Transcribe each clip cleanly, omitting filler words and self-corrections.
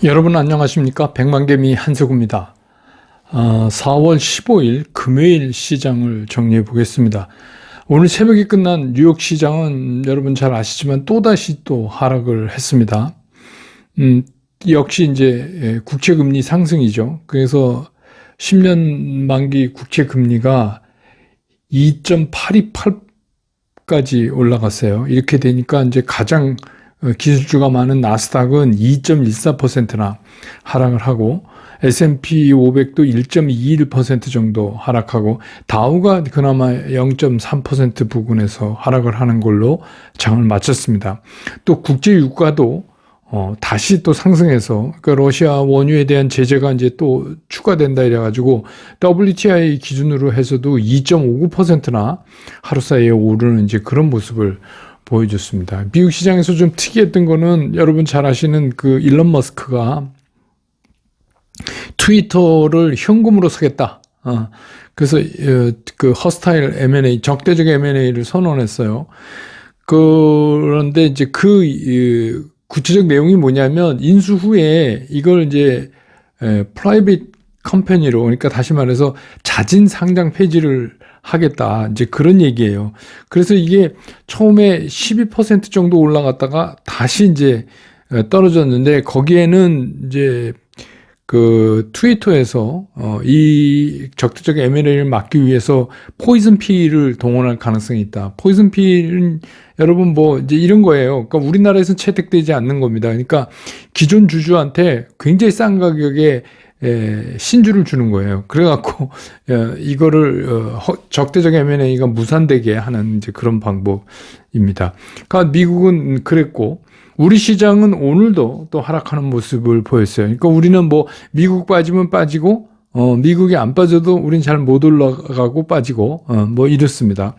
여러분 안녕하십니까? 백만개미 한석우입니다. 4월 15일 금요일 시장을 정리해 보겠습니다. 오늘 새벽에 끝난 뉴욕 시장은 여러분 잘 아시지만 또다시 또 하락을 했습니다. 역시 이제 국채금리 상승이죠. 그래서 10년 만기 국채금리가 2.828까지 올라갔어요. 이렇게 되니까 이제 가장 기술주가 많은 나스닥은 2.14%나 하락을 하고 S&P 500도 1.21% 정도 하락하고 다우가 그나마 0.3% 부근에서 하락을 하는 걸로 장을 마쳤습니다. 또 국제 유가도 다시 또 상승해서 그러니까 러시아 원유에 대한 제재가 이제 또 추가된다 이래가지고 WTI 기준으로 해서도 2.59%나 하루 사이에 오르는 이제 그런 모습을 보여줬습니다. 미국 시장에서 좀 특이했던 거는 여러분 잘 아시는 그 일론 머스크가 트위터를 현금으로 사겠다. 그래서 그 허스타일 M&A, 적대적 M&A를 선언했어요. 그런데 이제 그 구체적 내용이 뭐냐면 인수 후에 이걸 이제 프라이빗 컴퍼니로, 그러니까 다시 말해서 자진 상장 폐지를 하겠다. 이제 그런 얘기예요. 그래서 이게 처음에 12% 정도 올라갔다가 다시 이제 떨어졌는데 거기에는 이제 그 트위터에서 이 적대적 M&A를 막기 위해서 포이즌 필을 동원할 가능성이 있다. 포이즌 필은 여러분 뭐 이제 이런 거예요. 그러니까 우리나라에서는 채택되지 않는 겁니다. 그러니까 기존 주주한테 굉장히 싼 가격에 신주를 주는 거예요. 그래갖고 이거를 적대적 M&A가 무산되게 하는 이제 그런 방법입니다. 그러니까 미국은 그랬고 우리 시장은 오늘도 또 하락하는 모습을 보였어요. 그러니까 우리는 뭐 미국 빠지면 빠지고 미국이 안 빠져도 우린 잘 못 올라가고 빠지고 뭐 이렇습니다.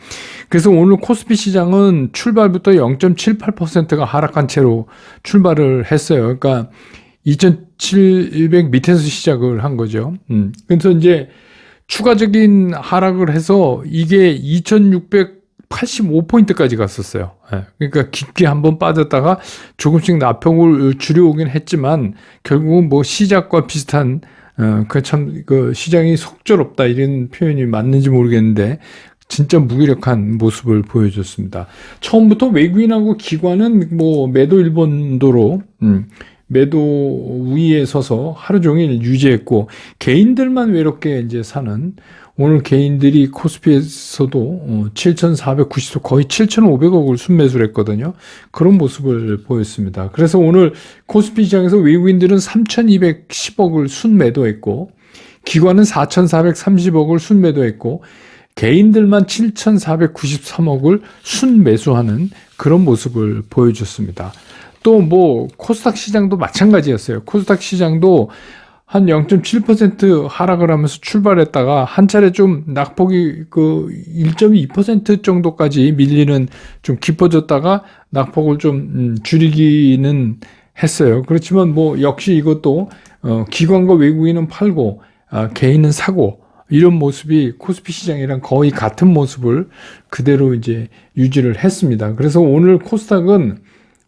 그래서 오늘 코스피 시장은 출발부터 0.78%가 하락한 채로 출발을 했어요. 그러니까 2,700 밑에서 시작을 한 거죠. 그래서 이제 추가적인 하락을 해서 이게 2,685포인트까지 갔었어요. 그러니까 깊게 한번 빠졌다가 조금씩 나평을 줄여오긴 했지만 결국은 뭐 시작과 비슷한 그 시장이 속절없다 이런 표현이 맞는지 모르겠는데 진짜 무기력한 모습을 보여줬습니다. 처음부터 외국인하고 기관은 뭐 매도 일본도로 매도 우위에 서서 하루 종일 유지했고 개인들만 외롭게 이제 사는 오늘 개인들이 코스피에서도 7,490억 거의 7,500억을 순매수를 했거든요. 그런 모습을 보였습니다. 그래서 오늘 코스피 시장에서 외국인들은 3,210억을 순매도했고 기관은 4,430억을 순매도했고 개인들만 7,493억을 순매수하는 그런 모습을 보여줬습니다. 또 뭐 코스닥 시장도 마찬가지였어요. 코스닥 시장도 한 0.7% 하락을 하면서 출발했다가 한 차례 좀 낙폭이 그 1.2% 정도까지 밀리는 좀 깊어졌다가 낙폭을 좀 줄이기는 했어요. 그렇지만 뭐 역시 이것도 기관과 외국인은 팔고 개인은 사고 이런 모습이 코스피 시장이랑 거의 같은 모습을 그대로 이제 유지를 했습니다. 그래서 오늘 코스닥은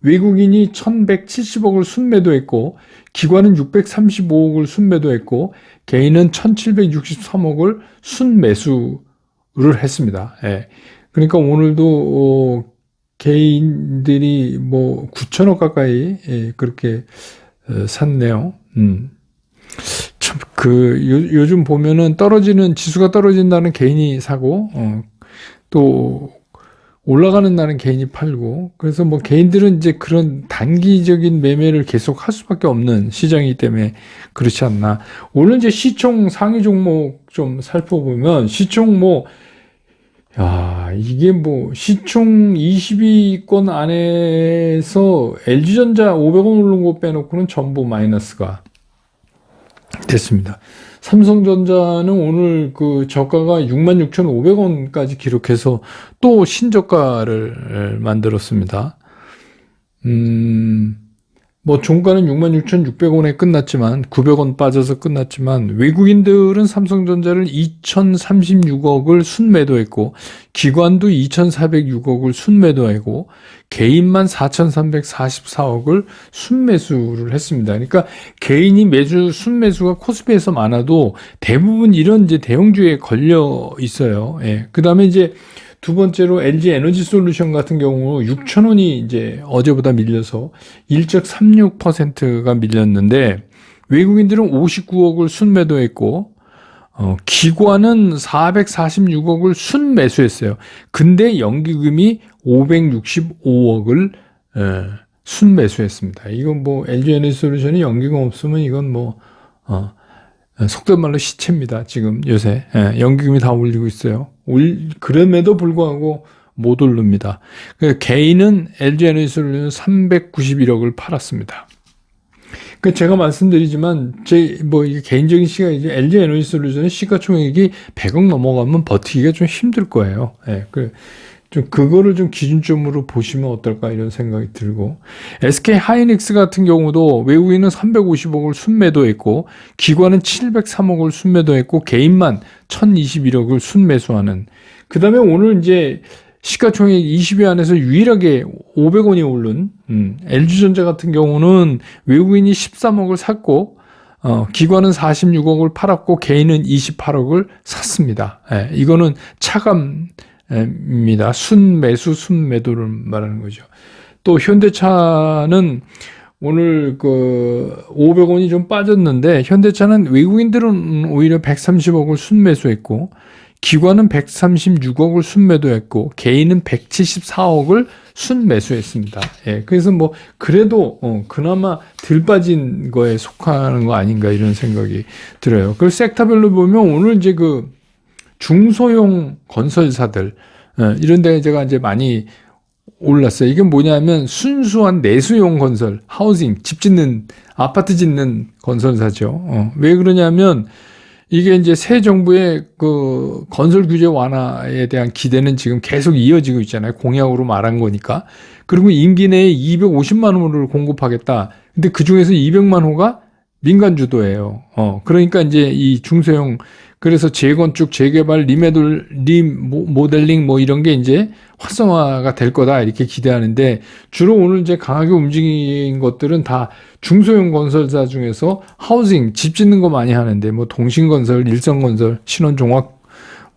외국인이 1,170억을 순매도했고 기관은 635억을 순매도했고 개인은 1,763억을 순매수를 했습니다. 그러니까 오늘도 개인들이 뭐 9천억 가까이 그렇게 샀네요. 참 요즘 보면은 지수가 떨어진다는 개인이 사고 또 올라가는 날은 개인이 팔고 그래서 뭐 개인들은 이제 그런 단기적인 매매를 계속 할 수밖에 없는 시장이기 때문에 그렇지 않나. 오늘 이제 시총 상위 종목 좀 살펴보면 시총 이게 시총 20위권 안에서 LG전자 500원 오른 거 빼놓고는 전부 마이너스가 됐습니다. 삼성전자는 오늘 그 저가가 66,500원까지 기록해서 또 신저가를 만들었습니다. 뭐 종가는 66,600원에 끝났지만 900원 빠져서 끝났지만 외국인들은 삼성전자를 2,036억을 순매도했고 기관도 2,406억을 순매도하고 개인만 4,344억을 순매수를 했습니다. 그러니까 개인이 매주 순매수가 코스피에서 많아도 대부분 이런 이제 대형주에 걸려 있어요. 예. 그다음에 이제 두 번째로 LG 에너지 솔루션 같은 경우 6,000원이 이제 어제보다 밀려서 1.36%가 밀렸는데 외국인들은 59억을 순매도했고 기관은 446억을 순매수했어요. 근데 연기금이 565억을 순매수했습니다. 이건 뭐 LG 에너지 솔루션이 연기금 없으면 이건 뭐 속된 말로 시체입니다. 지금 요새 연기금이 다 올리고 있어요. 그럼에도 불구하고 못 오릅니다. 개인은 LG 에너지 솔루션 391억을 팔았습니다. 제가 말씀드리지만 이게 개인적인 시각이지 LG 에너지 솔루션의 시가총액이 100억 넘어가면 버티기가 좀 힘들 거예요. 좀 그거를 좀 기준점으로 보시면 어떨까 이런 생각이 들고 SK 하이닉스 같은 경우도 외국인은 350억을 순매도했고 기관은 703억을 순매도했고 개인만 1021억을 순매수하는 그 다음에 오늘 이제 시가총액 20위 안에서 유일하게 500원이 오른 LG전자 같은 경우는 외국인이 13억을 샀고 기관은 46억을 팔았고 개인은 28억을 샀습니다. 이거는 차감입니다. 순매수, 순매도를 말하는 거죠. 또 현대차는 오늘 500원이 좀 빠졌는데 현대차는 외국인들은 오히려 130억을 순매수했고 기관은 136억을 순매도했고 개인은 174억을 순매수했습니다. 그래서 뭐 그래도 그나마 덜 빠진 거에 속하는 거 아닌가 이런 생각이 들어요. 그리고 섹터별로 보면 오늘 이제 중소형 건설사들 이런 데 제가 이제 많이 올랐어요. 이게 뭐냐면 순수한 내수용 건설, 하우징, 집 짓는 아파트 짓는 건설사죠. 왜 그러냐면 이게 이제 새 정부의 건설 규제 완화에 대한 기대는 지금 계속 이어지고 있잖아요. 공약으로 말한 거니까. 그리고 임기 내에 250만 호를 공급하겠다. 근데 그 중에서 200만 호가 민간 주도예요. 그러니까 이제 이 중소형 그래서 재건축, 재개발, 리모델링 뭐 이런 게 이제 활성화가 될 거다 이렇게 기대하는데 주로 오늘 이제 강하게 움직인 것들은 다 중소형 건설사 중에서 하우징, 집 짓는 거 많이 하는데 뭐 동신건설, 일성건설, 신원종합,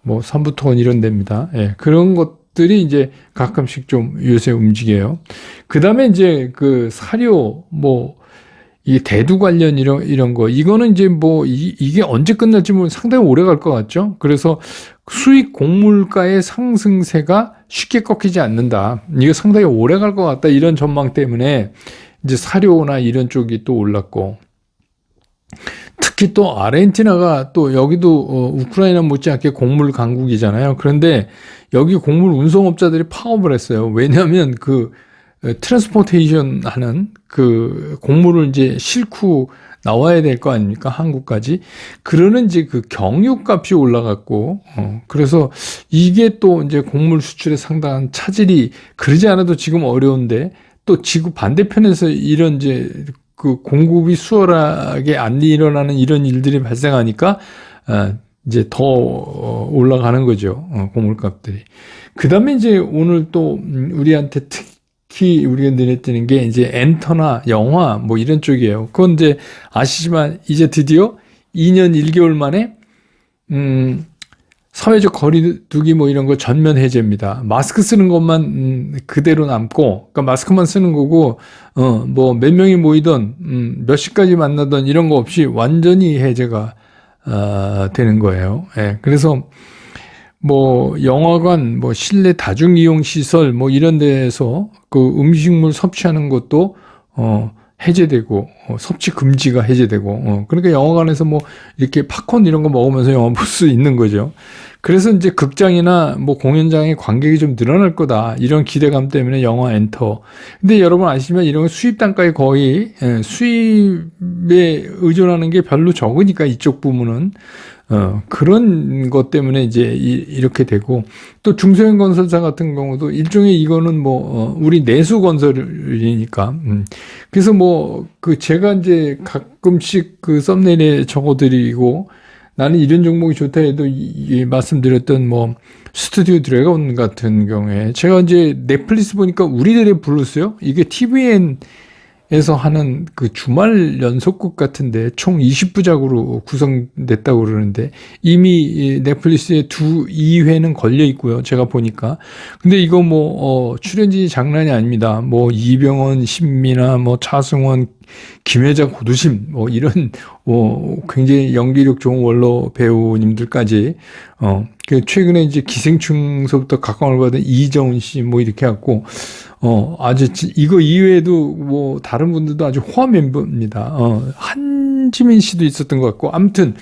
뭐 삼부토건 이런 데입니다. 그런 것들이 이제 가끔씩 좀 요새 움직여요. 그 다음에 이제 사료 이 대두 관련 이런 거 이거는 이제 이게 언제 끝날지 상당히 오래 갈 것 같죠. 그래서 수익 곡물가의 상승세가 쉽게 꺾이지 않는다. 이게 상당히 오래 갈 것 같다. 이런 전망 때문에 이제 사료나 이런 쪽이 또 올랐고 특히 또 아르헨티나가 또 여기도 우크라이나 못지않게 곡물 강국이잖아요. 그런데 여기 곡물 운송업자들이 파업을 했어요. 왜냐하면 트랜스포테이션 하는 곡물을 이제 싣고 나와야 될 거 아닙니까? 한국까지. 그러는 이제 경유값이 올라갔고, 그래서 이게 또 이제 곡물 수출에 상당한 차질이 그러지 않아도 지금 어려운데 또 지구 반대편에서 이런 이제 공급이 수월하게 안 일어나는 이런 일들이 발생하니까, 이제 더 올라가는 거죠. 곡물값들이. 그 다음에 이제 오늘 또 우리한테 특히 우리가 눈에 띄는 게 이제 엔터나 영화 뭐 이런 쪽이에요. 그건 이제 아시지만 이제 드디어 2년 1개월 만에 사회적 거리두기 뭐 이런 거 전면 해제입니다. 마스크 쓰는 것만 그대로 남고, 그러니까 마스크만 쓰는 거고 뭐 몇 명이 모이던 몇 시까지 만나던 이런 거 없이 완전히 해제가 되는 거예요. 그래서 뭐 영화관, 뭐 실내 다중이용 시설 뭐 이런 데에서 음식물 섭취하는 것도 해제되고 섭취 금지가 해제되고 그러니까 영화관에서 뭐 이렇게 팝콘 이런 거 먹으면서 영화 볼 수 있는 거죠. 그래서 이제 극장이나 뭐 공연장의 관객이 좀 늘어날 거다. 이런 기대감 때문에 영화 엔터. 근데 여러분 아시지만 이런 수입 단가에 거의 수입에 의존하는 게 별로 적으니까 이쪽 부문은 그런 것 때문에 이제 이렇게 되고 또 중소형 건설사 같은 경우도 일종의 이거는 뭐 우리 내수 건설이니까 그래서 뭐 그 제가 이제 가끔씩 그 썸네일에 적어드리고 나는 이런 종목이 좋다 해도 말씀드렸던 뭐 스튜디오 드래곤 같은 경우에 제가 이제 넷플릭스 보니까 우리들의 블루스요? 이게 TVN에서 하는 그 주말 연속극 같은데 총 20부작으로 구성됐다고 그러는데 이미 넷플릭스에 2회는 걸려 있고요. 제가 보니까. 근데 이거 뭐 출연진이 장난이 아닙니다. 뭐 이병헌, 신민아, 뭐 차승원, 김혜자, 고두심 뭐 이런 굉장히 연기력 좋은 원로 배우님들까지 그 최근에 이제 기생충서부터 각광을 받은 이정훈 씨 뭐 이렇게 해갖고 아주 이거 이외에도 뭐 다른 분들도 아주 호화 멤버입니다. 한지민 씨도 있었던 것 같고 아무튼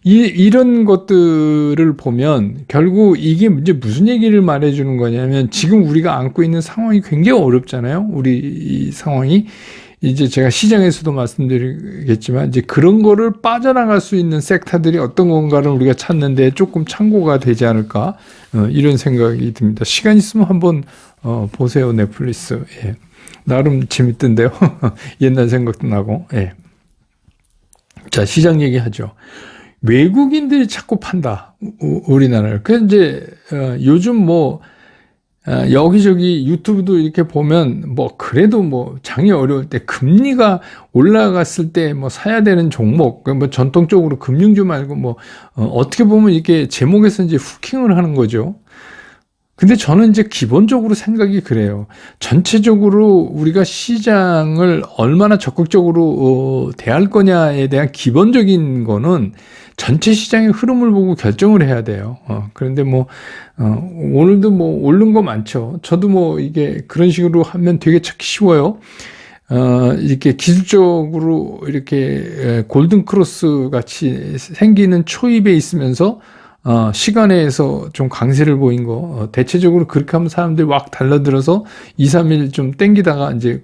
이런 것들을 보면 결국 이게 이제 무슨 얘기를 말해주는 거냐면 지금 우리가 안고 있는 상황이 굉장히 어렵잖아요. 우리 이 상황이 이제 제가 시장에서도 말씀드리겠지만 이제 그런 거를 빠져나갈 수 있는 섹터들이 어떤 건가를 우리가 찾는데 조금 참고가 되지 않을까 이런 생각이 듭니다. 시간 있으면 한번 보세요. 넷플릭스. 예. 나름 재밌던데요. 옛날 생각도 나고. 예. 자, 시장 얘기하죠. 외국인들이 자꾸 판다. 우리나라를. 그래서 이제 요즘 뭐 여기저기 유튜브도 이렇게 보면 뭐 그래도 뭐 장이 어려울 때 금리가 올라갔을 때 뭐 사야 되는 종목 뭐 전통적으로 금융주 말고 뭐 어떻게 보면 이렇게 제목에서 이제 후킹을 하는 거죠. 근데 저는 이제 기본적으로 생각이 그래요. 전체적으로 우리가 시장을 얼마나 적극적으로 대할 거냐에 대한 기본적인 거는 전체 시장의 흐름을 보고 결정을 해야 돼요. 그런데 뭐 오늘도 뭐 오른 거 많죠. 저도 뭐 이게 그런 식으로 하면 되게 찾기 쉬워요. 이렇게 기술적으로 이렇게 골든 크로스 같이 생기는 초입에 있으면서 시간에서 좀 강세를 보인 거, 대체적으로 그렇게 하면 사람들이 막 달라들어서 2, 3일 좀 땡기다가 이제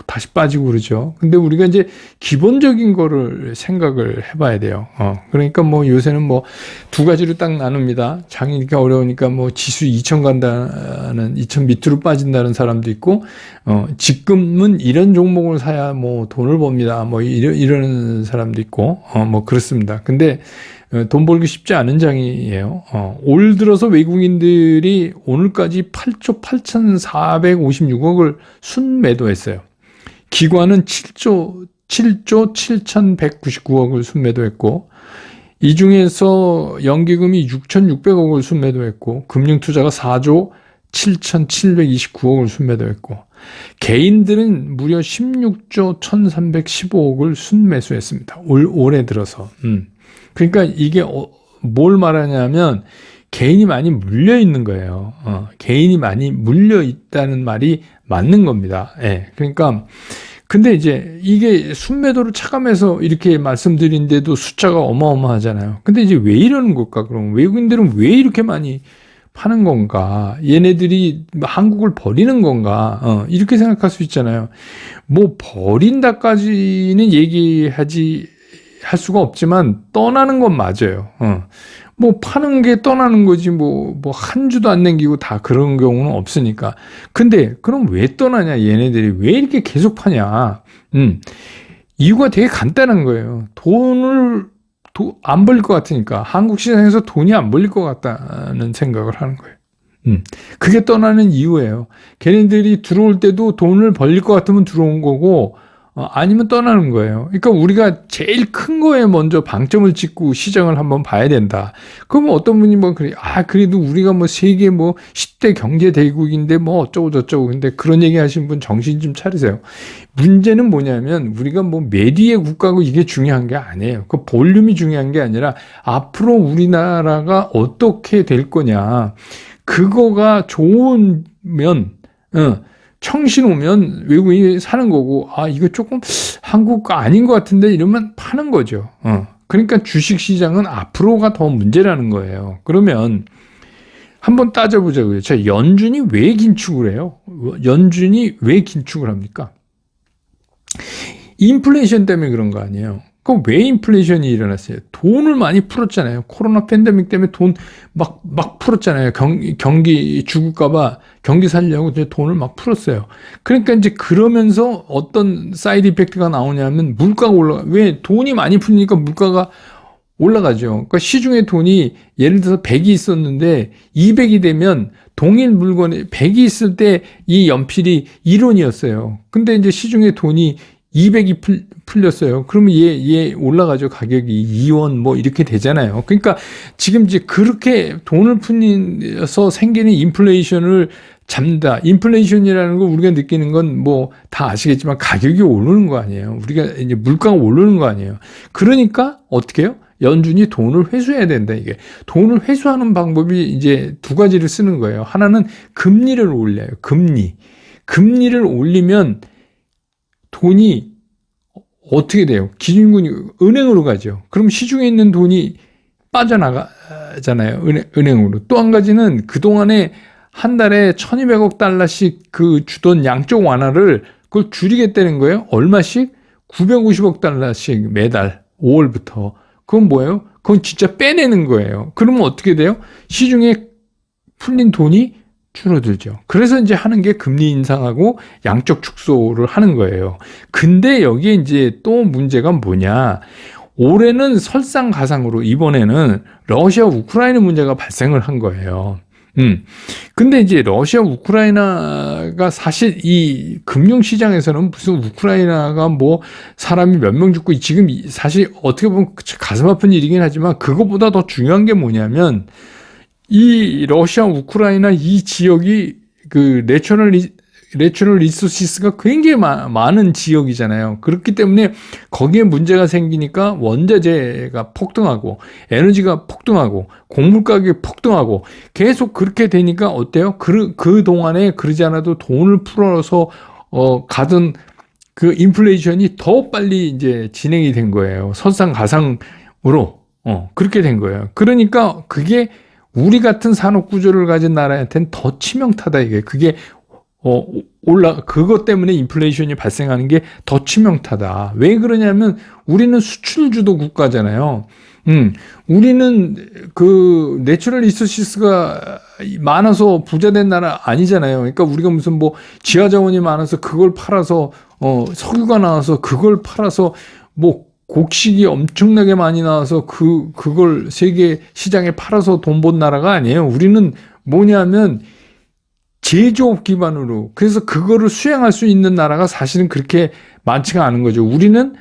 다시 빠지고 그러죠. 근데 우리가 이제 기본적인 거를 생각을 해봐야 돼요. 그러니까 뭐 요새는 뭐 두 가지로 딱 나눕니다. 장이니까 어려우니까 뭐 지수 2000 간다는 2000 밑으로 빠진다는 사람도 있고, 지금은 이런 종목을 사야 뭐 돈을 법니다. 뭐 이러는 사람도 있고, 뭐 그렇습니다. 근데 돈 벌기 쉽지 않은 장이에요. 올 들어서 외국인들이 오늘까지 8조 8,456억을 순매도했어요. 기관은 7조 7,199억을 순매도했고 이 중에서 연기금이 6,600억을 순매도했고 금융투자가 4조 7,729억을 순매도했고 개인들은 무려 16조 1,315억을 순매수했습니다. 올해 들어서. 그러니까 이게 뭘 말하냐면 개인이 많이 물려 있는 거예요. 개인이 많이 물려 있다는 말이 맞는 겁니다. 예. 그러니까 근데 이제 이게 순매도를 차감해서 이렇게 말씀드린데도 숫자가 어마어마하잖아요. 근데 이제 왜 이러는 걸까? 그럼 외국인들은 왜 이렇게 많이 파는 건가? 얘네들이 한국을 버리는 건가? 이렇게 생각할 수 있잖아요. 뭐 버린다까지는 할 수가 없지만 떠나는 건 맞아요. 뭐 파는 게 떠나는 거지 뭐 한 주도 안 남기고 다 그런 경우는 없으니까. 근데 그럼 왜 떠나냐? 얘네들이 왜 이렇게 계속 파냐? 이유가 되게 간단한 거예요. 돈을 안 벌릴 것 같으니까. 한국 시장에서 돈이 안 벌릴 것 같다는 생각을 하는 거예요. 그게 떠나는 이유예요. 걔네들이 들어올 때도 돈을 벌릴 것 같으면 들어온 거고 아니면 떠나는 거예요. 그러니까 우리가 제일 큰 거에 먼저 방점을 찍고 시장을 한번 봐야 된다. 그러면 어떤 분이 뭐 그래, 그래도 우리가 뭐 세계 뭐 10대 경제 대국인데 뭐 어쩌고 저쩌고. 근데 그런 얘기 하신 분 정신 좀 차리세요. 문제는 뭐냐면 우리가 뭐 메디의 국가고 이게 중요한 게 아니에요. 그 볼륨이 중요한 게 아니라 앞으로 우리나라가 어떻게 될 거냐. 그거가 좋으면, 청신 오면 외국인이 사는 거고, 이거 조금 한국 아닌 것 같은데 이러면 파는 거죠. 그러니까 주식시장은 앞으로가 더 문제라는 거예요. 그러면 한번 따져보자고요. 자, 연준이 왜 긴축을 해요? 연준이 왜 긴축을 합니까? 인플레이션 때문에 그런 거 아니에요. 그럼 왜 인플레이션이 일어났어요? 돈을 많이 풀었잖아요. 코로나 팬데믹 때문에 돈 막 풀었잖아요. 경기 죽을까봐 경기 살려고 이제 돈을 막 풀었어요. 그러니까 이제 그러면서 어떤 사이드 이펙트가 나오냐면 물가가 올라가. 왜? 돈이 많이 풀리니까 물가가 올라가죠. 그러니까 시중에 돈이 예를 들어서 100이 있었는데 200이 되면 동일 물건에 100이 있을 때 이 연필이 1원이었어요. 근데 이제 시중에 돈이 200이 풀렸어요. 그러면 얘 올라가죠. 가격이 2원 뭐 이렇게 되잖아요. 그러니까 지금 이제 그렇게 돈을 풀면서 생기는 인플레이션을 잡는다. 인플레이션이라는 거 우리가 느끼는 건 뭐 다 아시겠지만 가격이 오르는 거 아니에요. 우리가 이제 물가가 오르는 거 아니에요. 그러니까 어떻게 해요? 연준이 돈을 회수해야 된다, 이게. 돈을 회수하는 방법이 이제 두 가지를 쓰는 거예요. 하나는 금리를 올려요. 금리를 올리면 돈이 어떻게 돼요? 기준금리 은행으로 가죠. 그럼 시중에 있는 돈이 빠져나가잖아요. 은행으로. 또 한 가지는 그동안에 한 달에 1200억 달러씩 그 주던 양적 완화를 그걸 줄이겠다는 거예요. 얼마씩? 950억 달러씩 매달 5월부터. 그건 뭐예요? 그건 진짜 빼내는 거예요. 그러면 어떻게 돼요? 시중에 풀린 돈이 줄어들죠. 그래서 이제 하는 게 금리 인상하고 양적 축소를 하는 거예요. 근데 여기에 이제 또 문제가 뭐냐. 올해는 설상가상으로 이번에는 러시아 우크라이나 문제가 발생을 한 거예요. 근데 이제 러시아 우크라이나가 사실 이 금융시장에서는 무슨 우크라이나가 뭐 사람이 몇 명 죽고 지금 사실 어떻게 보면 가슴 아픈 일이긴 하지만 그것보다 더 중요한 게 뭐냐면 이 러시아 우크라이나 이 지역이 그 내셔널 리소시스가 굉장히 많은 지역이잖아요. 그렇기 때문에 거기에 문제가 생기니까 원자재가 폭등하고 에너지가 폭등하고 곡물 가격이 폭등하고 계속 그렇게 되니까 어때요? 그 동안에 그러지 않아도 돈을 풀어서 가던 그 인플레이션이 더 빨리 이제 진행이 된 거예요. 설상가상으로 그렇게 된 거예요. 그러니까 그게 우리 같은 산업 구조를 가진 나라한테는 더 치명타다, 이게. 그게 그것 때문에 인플레이션이 발생하는 게 더 치명타다. 왜 그러냐면 우리는 수출주도 국가잖아요. 우리는 그 내추럴 리소시스가 많아서 부자된 나라 아니잖아요. 그러니까 우리가 무슨 뭐 지하 자원이 많아서 그걸 팔아서 석유가 나와서 그걸 팔아서 뭐 곡식이 엄청나게 많이 나와서 그걸 세계 시장에 팔아서 돈 번 나라가 아니에요. 우리는 뭐냐면 제조업 기반으로, 그래서 그거를 수행할 수 있는 나라가 사실은 그렇게 많지가 않은 거죠. 우리는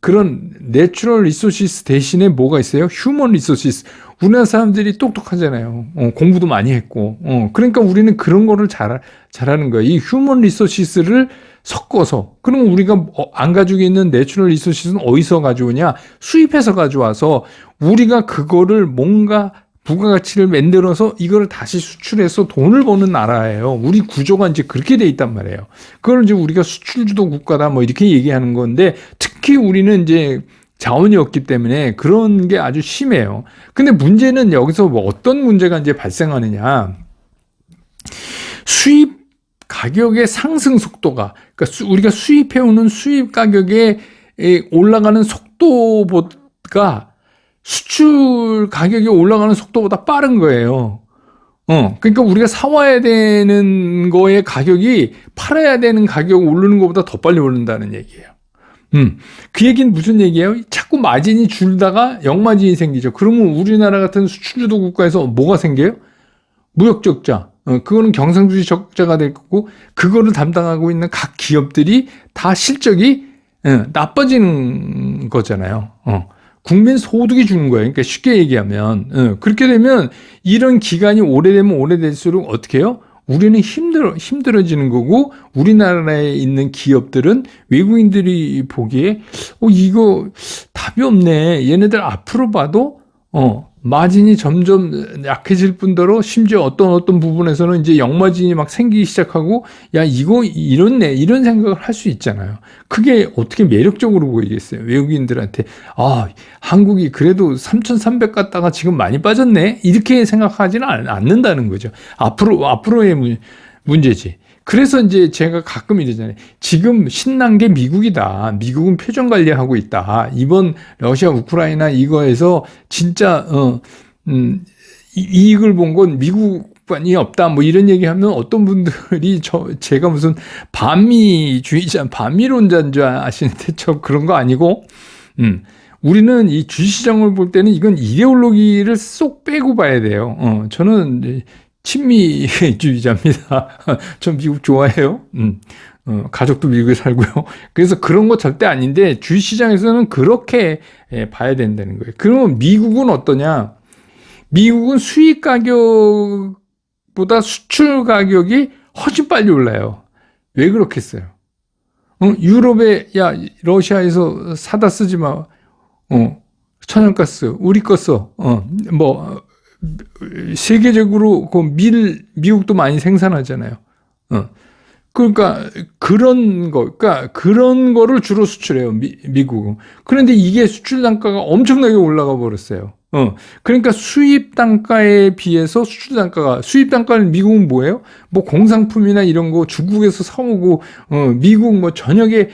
그런 내추럴 리소시스 대신에 뭐가 있어요? 휴먼 리소시스. 우리나라 사람들이 똑똑하잖아요. 공부도 많이 했고. 그러니까 우리는 그런 거를 잘하는 거예요. 이 휴먼 리소시스를 섞어서. 그럼 우리가 안 가지고 있는 내추럴 리소시스는 어디서 가져오냐? 수입해서 가져와서 우리가 그거를 뭔가 부가가치를 만들어서 이걸 다시 수출해서 돈을 버는 나라예요. 우리 구조가 이제 그렇게 돼 있단 말이에요. 그걸 이제 우리가 수출주도 국가다 뭐 이렇게 얘기하는 건데, 특히 우리는 이제 자원이 없기 때문에 그런 게 아주 심해요. 근데 문제는 여기서 뭐 어떤 문제가 이제 발생하느냐. 수입 가격의 상승 속도가, 그러니까 우리가 수입해오는 수입 가격에 올라가는 속도보다 수출 가격이 올라가는 속도보다 빠른 거예요. 그러니까 우리가 사와야 되는 거의 가격이 팔아야 되는 가격 오르는 것보다 더 빨리 오른다는 얘기예요. 그 얘기는 무슨 얘기예요? 자꾸 마진이 줄다가 역마진이 생기죠. 그러면 우리나라 같은 수출주도 국가에서 뭐가 생겨요? 무역적자. 그거는 경상주의 적자가 될 거고, 그거를 담당하고 있는 각 기업들이 다 실적이 나빠지는 거잖아요. 국민 소득이 주는 거예요. 그러니까 쉽게 얘기하면 그렇게 되면 이런 기간이 오래되면 오래될수록 어떻게 해요? 우리는 힘들어지는 거고, 우리나라에 있는 기업들은 외국인들이 보기에 이거 답이 없네. 얘네들 앞으로 봐도 마진이 점점 약해질 뿐더러 심지어 어떤 부분에서는 이제 역마진이 막 생기기 시작하고 야 이거 이렇네 이런 생각을 할 수 있잖아요. 그게 어떻게 매력적으로 보이겠어요. 외국인들한테 아 한국이 그래도 3,300 갔다가 지금 많이 빠졌네 이렇게 생각하지는 않는다는 거죠. 앞으로의 문제지. 그래서 이제 제가 가끔 이러잖아요. 지금 신난 게 미국이다. 미국은 표정 관리하고 있다. 이번 러시아 우크라이나 이거에서 진짜 이익을 본 건 미국만이 없다. 뭐 이런 얘기하면 어떤 분들이 제가 무슨 반미론자인 줄 아시는데 저 그런 거 아니고 우리는 이 주식시장을 볼 때는 이건 이데올로기를 쏙 빼고 봐야 돼요. 저는 친미주의자입니다. 전 미국 좋아해요. 가족도 미국에 살고요. 그래서 그런 거 절대 아닌데 주식시장에서는 그렇게 봐야 된다는 거예요. 그러면 미국은 어떠냐? 미국은 수입 가격보다 수출 가격이 훨씬 빨리 올라요. 왜 그렇겠어요? 유럽에 야 러시아에서 사다 쓰지 마. 천연가스 우리 거 써. 세계적으로 미국도 많이 생산하잖아요. 그러니까 그런 거를 주로 수출해요. 미국은. 그런데 이게 수출 단가가 엄청나게 올라가 버렸어요. 그러니까 수입 단가에 비해서 수입 단가는 미국은 뭐예요? 뭐 공산품이나 이런 거 중국에서 사오고, 미국 뭐 저녁에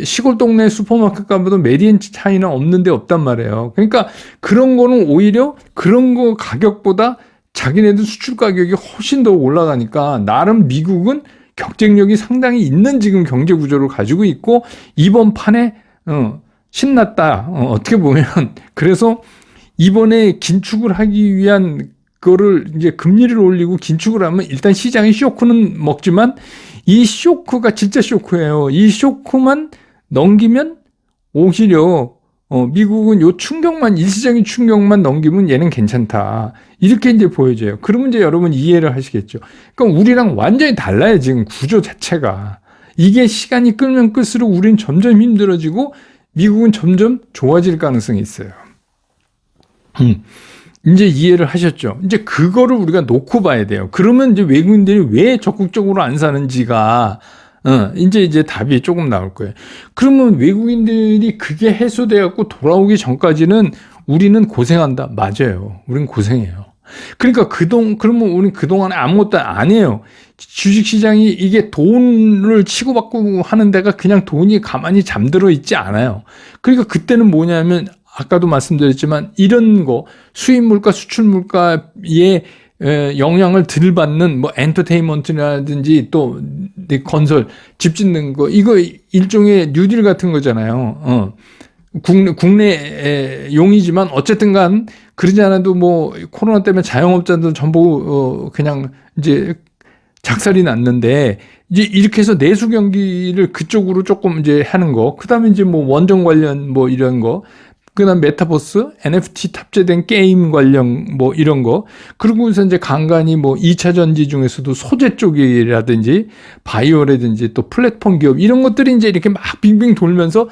시골 동네 슈퍼마켓 가봐도 메이드 인 차이나 없는 데 없단 말이에요. 그러니까 그런 거는 오히려 그런 거 가격보다 자기네들 수출 가격이 훨씬 더 올라가니까 나름 미국은 경쟁력이 상당히 있는 지금 경제 구조를 가지고 있고 이번 판에 신났다. 어떻게 보면 그래서 이번에 긴축을 하기 위한 거를 이제 금리를 올리고 긴축을 하면 일단 시장이 쇼크는 먹지만 이 쇼크가 진짜 쇼크예요. 이 쇼크만 넘기면 오히려 미국은 요 충격만 일시적인 충격만 넘기면 얘는 괜찮다. 이렇게 이제 보여져요. 그러면 이제 여러분 이해를 하시겠죠. 그러니까 우리랑 완전히 달라요. 지금 구조 자체가. 이게 시간이 끌면 끌수록 우리는 점점 힘들어지고 미국은 점점 좋아질 가능성이 있어요. 이제 이해를 하셨죠? 이제 그거를 우리가 놓고 봐야 돼요. 그러면 이제 외국인들이 왜 적극적으로 안 사는지가 이제 답이 조금 나올 거예요. 그러면 외국인들이 그게 해소돼갖고 돌아오기 전까지는 우리는 고생한다. 맞아요. 우린 고생해요. 그러니까 그러면 우린 그동안에 아무것도 안 해요. 주식시장이 이게 돈을 치고받고 하는 데가 그냥 돈이 가만히 잠들어 있지 않아요. 그러니까 그때는 뭐냐면 아까도 말씀드렸지만 이런 거 수입 물가, 수출 물가에 영향을 덜 받는 뭐 엔터테인먼트라든지 또 건설, 집 짓는 거 이거 일종의 뉴딜 같은 거잖아요. 국내 용이지만 어쨌든 간 그러지 않아도 뭐 코로나 때문에 자영업자들 전부 그냥 이제 작살이 났는데 이제 이렇게 해서 내수 경기를 그쪽으로 조금 이제 하는 거. 그다음에 이제 뭐 원전 관련 뭐 이런 거. 그다음 메타버스, NFT 탑재된 게임 관련 뭐 이런 거. 그러고서 이제 간간히 뭐 2차 전지 중에서도 소재 쪽이라든지 바이오라든지 또 플랫폼 기업 이런 것들이 이제 이렇게 막 빙빙 돌면서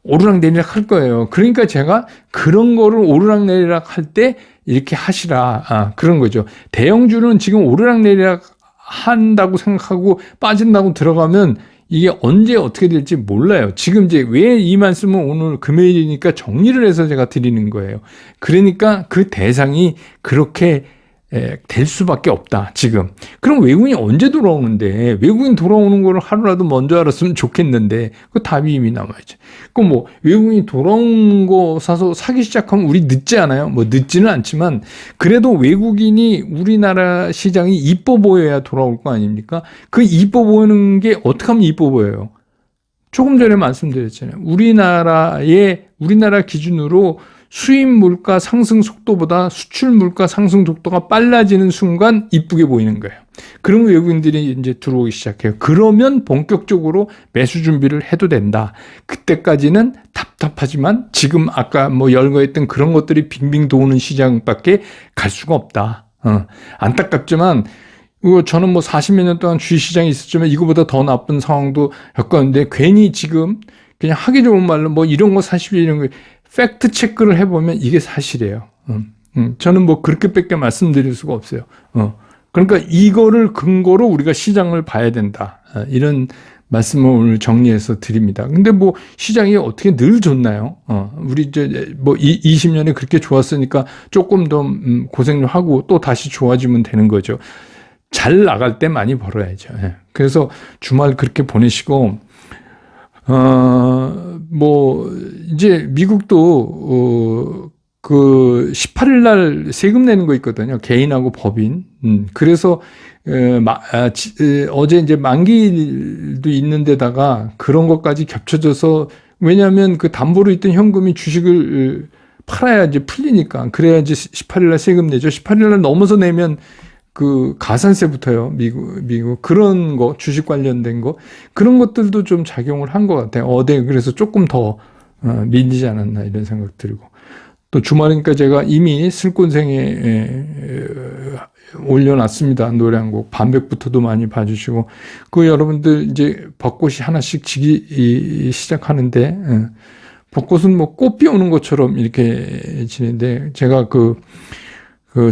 오르락내리락 할 거예요. 그러니까 제가 그런 거를 오르락내리락 할 때 이렇게 하시라. 그런 거죠. 대형주는 지금 오르락내리락 한다고 생각하고 빠진다고 들어가면 이게 언제 어떻게 될지 몰라요. 지금 이제 왜 이 말씀은 오늘 금요일이니까 정리를 해서 제가 드리는 거예요. 그러니까 그 대상이 그렇게 될 수밖에 없다, 지금. 그럼 외국인이 언제 돌아오는데, 외국인 돌아오는 걸 하루라도 먼저 알았으면 좋겠는데, 그 답이 이미 남아있죠. 그 뭐, 외국인이 돌아오는 거 사서 사기 시작하면 우리 늦지 않아요? 뭐, 늦지는 않지만, 그래도 외국인이 우리나라 시장이 이뻐 보여야 돌아올 거 아닙니까? 그 이뻐 보이는 게 어떻게 하면 이뻐 보여요? 조금 전에 말씀드렸잖아요. 우리나라 기준으로 수입 물가 상승 속도보다 수출 물가 상승 속도가 빨라지는 순간 이쁘게 보이는 거예요. 그러면 외국인들이 이제 들어오기 시작해요. 그러면 본격적으로 매수 준비를 해도 된다. 그때까지는 답답하지만 지금 아까 뭐 열거했던 그런 것들이 빙빙 도는 시장밖에 갈 수가 없다. 안타깝지만 저는 뭐 40몇 년 동안 주식시장에 있었지만 이거보다 더 나쁜 상황도 겪었는데 괜히 지금 그냥 하기 좋은 말로 뭐 이런 거 사실 이런 거 팩트 체크를 해보면 이게 사실이에요. 저는 뭐 그렇게밖에 말씀드릴 수가 없어요. 그러니까 이거를 근거로 우리가 시장을 봐야 된다. 이런 말씀을 오늘 정리해서 드립니다. 근데 뭐 시장이 어떻게 늘 좋나요? 우리 이제 뭐 20년에 그렇게 좋았으니까 조금 더 고생 좀 하고 또 다시 좋아지면 되는 거죠. 잘 나갈 때 많이 벌어야죠. 예. 그래서 주말 그렇게 보내시고, 뭐, 이제 미국도, 그 18일 날 세금 내는 거 있거든요. 개인하고 법인. 그래서 어제 이제 만기일도 있는 데다가 그런 것까지 겹쳐져서, 왜냐하면 그 담보로 있던 현금이 주식을 팔아야 이제 풀리니까. 그래야지 18일 날 세금 내죠. 18일 날 넘어서 내면 그 가산세부터요. 미국 그런 거 주식 관련된 거 그런 것들도 좀 작용을 한 것 같아요. 어제 그래서 조금 더 밀리지 않았나 이런 생각 들고, 또 주말이니까 제가 이미 슬콘생에 올려놨습니다. 노래 한 곡 반백부터도 많이 봐주시고, 그 여러분들 이제 벚꽃이 하나씩 지기 시작하는데, 벚꽃은 뭐 꽃 피우는 것처럼 이렇게 지는데, 제가 그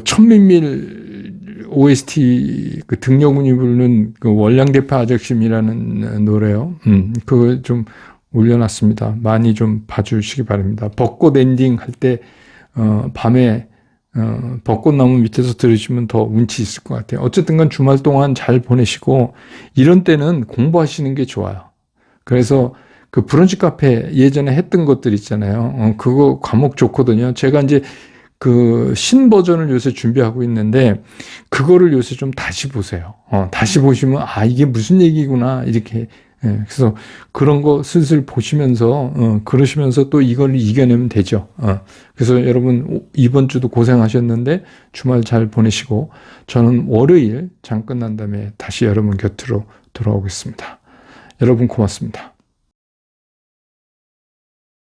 천민밀 OST 그 등려군이 부르는 그 월량대파 아적심이라는 노래요. 그거 좀 올려놨습니다. 많이 좀 봐주시기 바랍니다. 벚꽃 엔딩 할 때, 밤에, 벚꽃나무 밑에서 들으시면 더 운치 있을 것 같아요. 어쨌든 간 주말 동안 잘 보내시고, 이런 때는 공부하시는 게 좋아요. 그래서 그 브런치 카페 예전에 했던 것들 있잖아요. 그거 과목 좋거든요. 제가 이제 그 신버전을 요새 준비하고 있는데, 그거를 요새 좀 다시 보세요. 다시 보시면, 이게 무슨 얘기구나, 이렇게. 예, 그래서 그런 거 슬슬 보시면서, 그러시면서 또 이걸 이겨내면 되죠. 그래서 여러분, 이번 주도 고생하셨는데, 주말 잘 보내시고, 저는 월요일 장 끝난 다음에 다시 여러분 곁으로 돌아오겠습니다. 여러분 고맙습니다.